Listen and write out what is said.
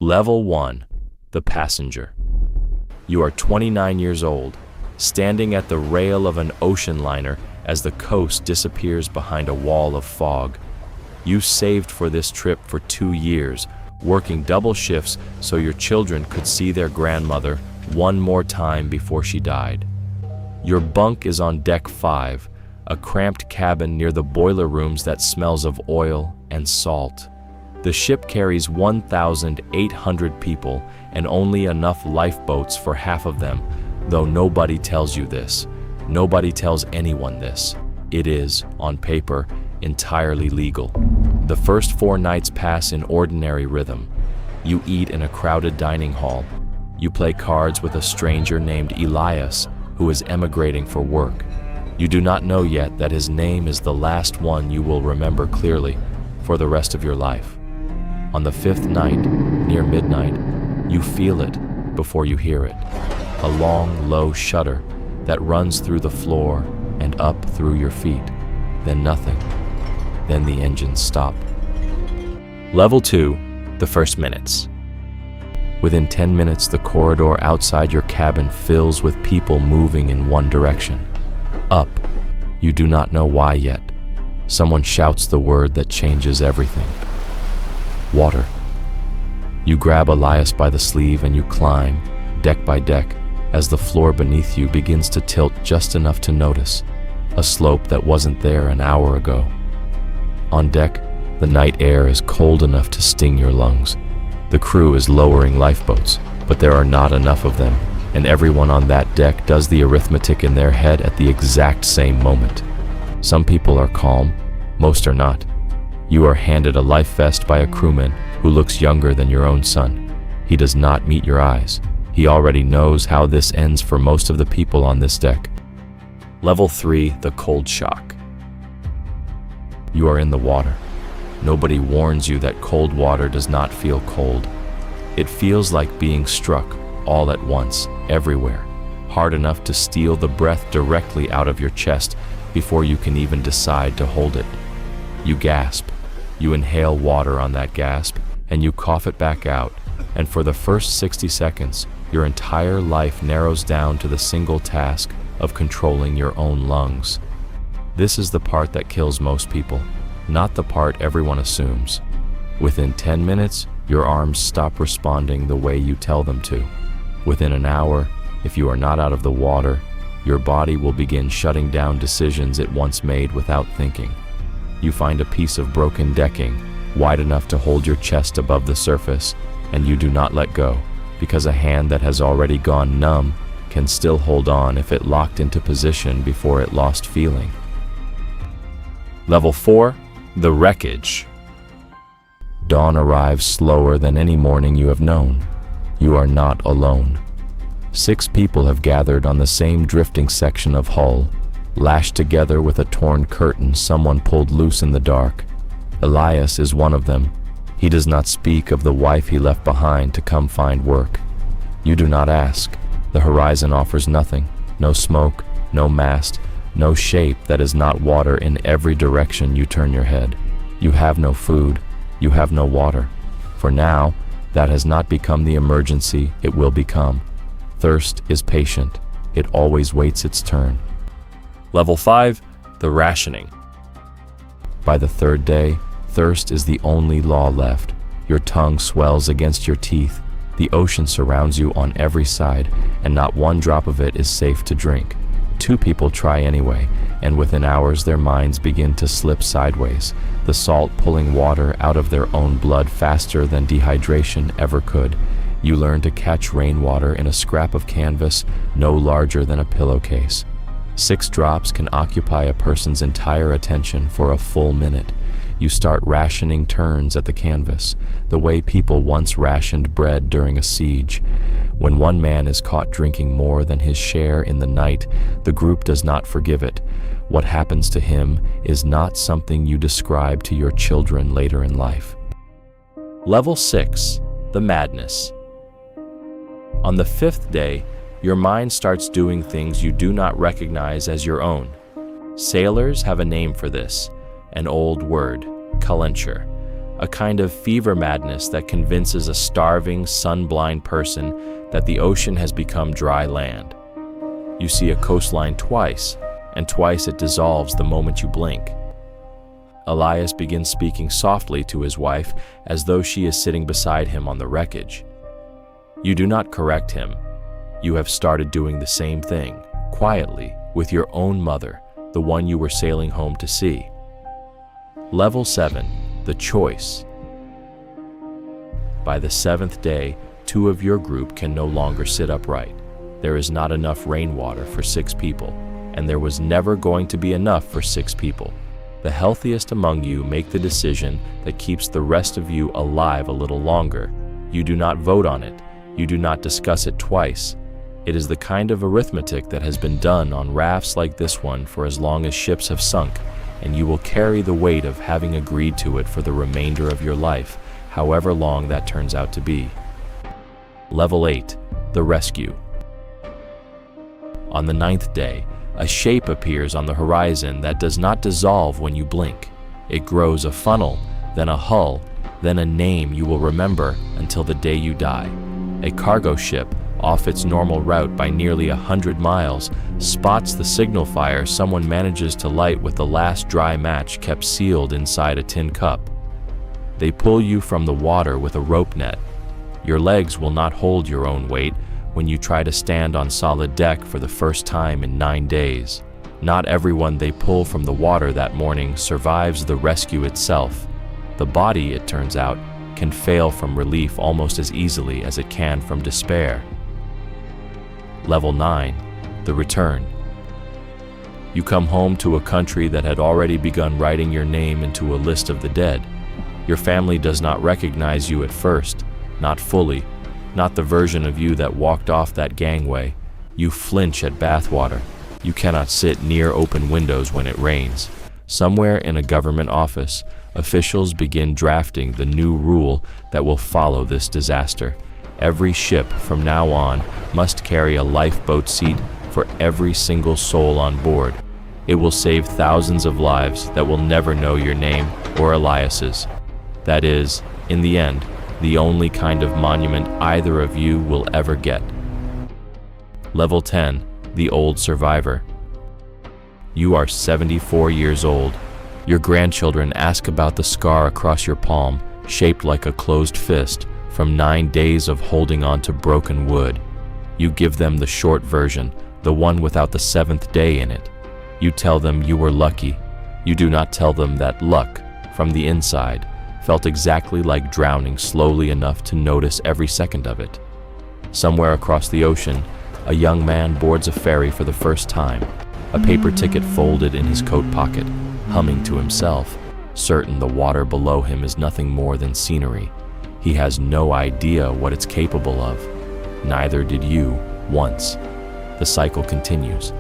Level 1. The passenger. You are 29 years old, standing at the rail of an ocean liner as the coast disappears behind a wall of fog. You saved for this trip for 2 years, working double shifts so your children could see their grandmother one more time before she died. Your bunk is on deck 5, a cramped cabin near the boiler rooms that smells of oil and salt. The ship carries 1,800 people and only enough lifeboats for half of them, though nobody tells you this. Nobody tells anyone this. It is, on paper, entirely legal. The first 4 nights pass in ordinary rhythm. You eat in a crowded dining hall. You play cards with a stranger named Elias, who is emigrating for work. You do not know yet that his name is the last one you will remember clearly for the rest of your life. On the 5th night, near midnight, you feel it before you hear it. A long, low shudder that runs through the floor and up through your feet. Then nothing. Then the engines stop. Level 2, the first minutes. Within 10 minutes, the corridor outside your cabin fills with people moving in one direction. Up. You do not know why yet. Someone shouts the word that changes everything. Water. You grab Elias by the sleeve and you climb, deck by deck, as the floor beneath you begins to tilt just enough to notice a slope that wasn't there an hour ago. On deck, the night air is cold enough to sting your lungs. The crew is lowering lifeboats, but there are not enough of them, and everyone on that deck does the arithmetic in their head at the exact same moment. Some people are calm, most are not. You are handed a life vest by a crewman who looks younger than your own son. He does not meet your eyes. He already knows how this ends for most of the people on this deck. Level 3, the cold shock. You are in the water. Nobody warns you that cold water does not feel cold. It feels like being struck all at once, everywhere, hard enough to steal the breath directly out of your chest before you can even decide to hold it. You gasp. You inhale water on that gasp, and you cough it back out, and for the first 60 seconds, your entire life narrows down to the single task of controlling your own lungs. This is the part that kills most people, not the part everyone assumes. Within 10 minutes, your arms stop responding the way you tell them to. Within an hour, if you are not out of the water, your body will begin shutting down decisions it once made without thinking. You find a piece of broken decking, wide enough to hold your chest above the surface, and you do not let go, because a hand that has already gone numb can still hold on if it locked into position before it lost feeling. Level 4, the wreckage. Dawn arrives slower than any morning you have known. You are not alone. 6 people have gathered on the same drifting section of hull, lashed together with a torn curtain someone pulled loose in the dark. Elias is one of them. He does not speak of the wife he left behind to come find work. You do not ask. The horizon offers nothing. No smoke, no mast, no shape that is not water in every direction you turn your head. You have no food. You have no water. For now, that has not become the emergency it will become. Thirst is patient. It always waits its turn. Level 5, the rationing. By the 3rd day, thirst is the only law left. Your tongue swells against your teeth. The ocean surrounds you on every side, and not one drop of it is safe to drink. 2 people try anyway, and within hours their minds begin to slip sideways, the salt pulling water out of their own blood faster than dehydration ever could. You learn to catch rainwater in a scrap of canvas no larger than a pillowcase. 6 drops can occupy a person's entire attention for a full minute. You start rationing turns at the canvas, the way people once rationed bread during a siege. When one man is caught drinking more than his share in the night, the group does not forgive it. What happens to him is not something you describe to your children later in life. Level 6, the madness. On the 5th day, your mind starts doing things you do not recognize as your own. Sailors have a name for this, an old word, calenture, a kind of fever madness that convinces a starving, sun-blind person that the ocean has become dry land. You see a coastline twice, and twice it dissolves the moment you blink. Elias begins speaking softly to his wife as though she is sitting beside him on the wreckage. You do not correct him. You have started doing the same thing, quietly, with your own mother, the one you were sailing home to see. Level 7, the choice. By the 7th day, 2 of your group can no longer sit upright. There is not enough rainwater for 6 people, and there was never going to be enough for 6 people. The healthiest among you make the decision that keeps the rest of you alive a little longer. You do not vote on it. You do not discuss it twice. It is the kind of arithmetic that has been done on rafts like this one for as long as ships have sunk, and you will carry the weight of having agreed to it for the remainder of your life, however long that turns out to be. Level 8, the rescue. On the 9th day, a shape appears on the horizon that does not dissolve when you blink. It grows a funnel, then a hull, then a name you will remember until the day you die. A cargo ship, off its normal route by nearly 100 miles, spots the signal fire someone manages to light with the last dry match kept sealed inside a tin cup. They pull you from the water with a rope net. Your legs will not hold your own weight when you try to stand on solid deck for the first time in 9 days. Not everyone they pull from the water that morning survives the rescue itself. The body, it turns out, can fail from relief almost as easily as it can from despair. Level 9, the return. You come home to a country that had already begun writing your name into a list of the dead. Your family does not recognize you at first, not fully, not the version of you that walked off that gangway. You flinch at bathwater. You cannot sit near open windows when it rains. Somewhere in a government office, officials begin drafting the new rule that will follow this disaster. Every ship from now on must carry a lifeboat seat for every single soul on board. It will save thousands of lives that will never know your name or Elias's. That is, in the end, the only kind of monument either of you will ever get. Level 10, the old survivor. You are 74 years old. Your grandchildren ask about the scar across your palm, shaped like a closed fist, from 9 days of holding on to broken wood. You give them the short version, the one without the 7th day in it. You tell them you were lucky. You do not tell them that luck, from the inside, felt exactly like drowning slowly enough to notice every second of it. Somewhere across the ocean, a young man boards a ferry for the first time, a paper ticket folded in his coat pocket, humming to himself, certain the water below him is nothing more than scenery. He has no idea what it's capable of. Neither did you, once. The cycle continues.